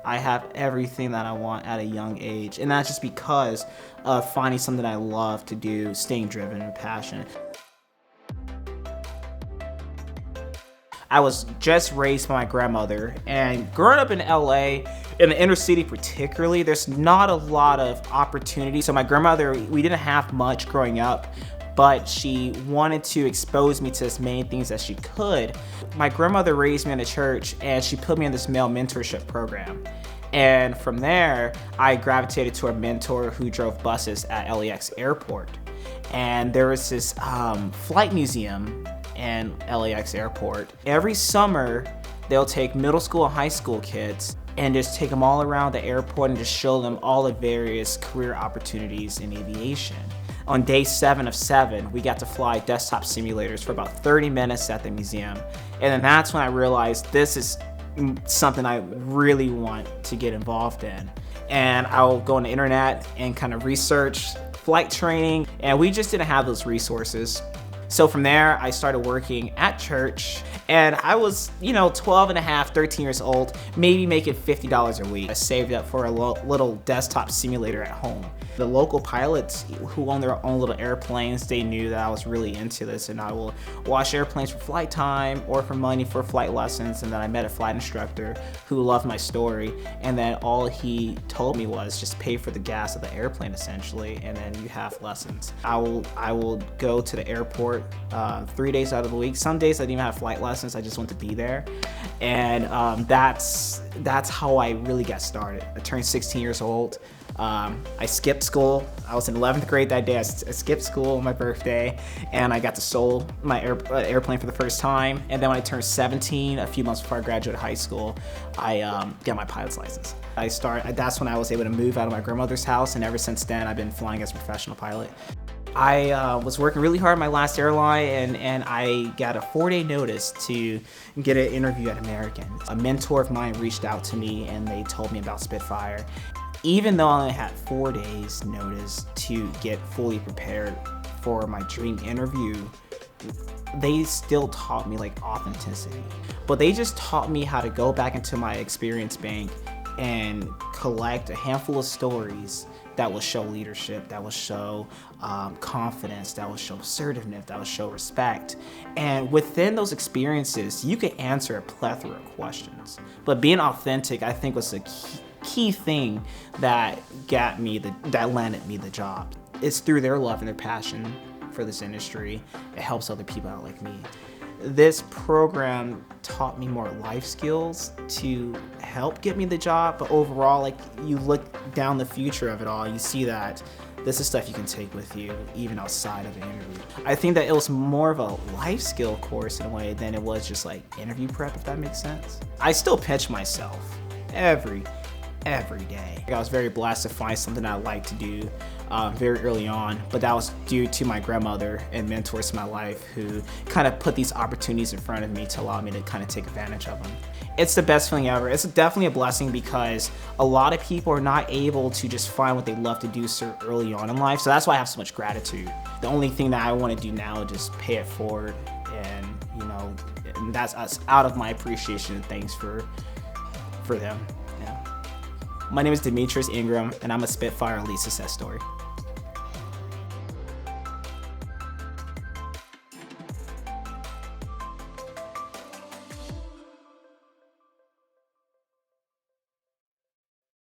I have everything that I want at a young age, and that's just because of finding something I love to do, staying driven and passionate. I was just raised by my grandmother, and growing up in LA, in the inner city particularly, there's not a lot of opportunity. So my grandmother, we didn't have much growing up, but she wanted to expose me to as many things as she could. My grandmother raised me in a church, and she put me in this male mentorship program. And from there, I gravitated to a mentor who drove buses at LAX airport. And there was this flight museum in LAX airport. Every summer, they'll take middle school and high school kids and just take them all around the airport and just show them all the various career opportunities in aviation. On day 7 of 7, we got to fly desktop simulators for about 30 minutes at the museum. And then that's when I realized this is something I really want to get involved in. And I'll go on the internet and kind of research flight training, and we just didn't have those resources. So from there, I started working at church, and I was, 12 and a half, 13 years old, maybe making $50 a week. I saved up for a little desktop simulator at home. The local pilots who own their own little airplanes, they knew that I was really into this, and I will wash airplanes for flight time or for money for flight lessons. And then I met a flight instructor who loved my story, and then all he told me was just pay for the gas of the airplane essentially, and then you have lessons. I will go to the airport 3 days out of the week. Some days I didn't even have flight lessons, I just want to be there. And that's how I really got started. I turned 16 years old. I skipped school. I was in 11th grade that day. I skipped school on my birthday, and I got to Seoul, my airplane for the first time. And then when I turned 17, a few months before I graduated high school, I got my pilot's license. That's when I was able to move out of my grandmother's house, and ever since then, I've been flying as a professional pilot. I was working really hard at my last airline, and I got a 4-day notice to get an interview at American. A mentor of mine reached out to me, and they told me about Spitfire. Even though I only had 4 days notice to get fully prepared for my dream interview, they still taught me authenticity. But they just taught me how to go back into my experience bank and collect a handful of stories that will show leadership, that will show confidence, that will show assertiveness, that will show respect. And within those experiences, you can answer a plethora of questions. But being authentic, I think, was a key thing that landed me the job. It's through their love and their passion for this industry. It helps other people out like me. This program taught me more life skills to help get me the job, but overall, you look down the future of it all, you see that this is stuff you can take with you even outside of the interview. I think that it was more of a life skill course in a way than it was just interview prep, if that makes sense. I still pitch myself every day. I was very blessed to find something I like to do very early on, but that was due to my grandmother and mentors in my life who kind of put these opportunities in front of me to allow me to kind of take advantage of them. It's the best feeling ever. It's definitely a blessing because a lot of people are not able to just find what they love to do so early on in life, so that's why I have so much gratitude. The only thing that I want to do now is just pay it forward, and and that's out of my appreciation and thanks for them. My name is Demetrius Ingram, and I'm a Spitfire elite success story.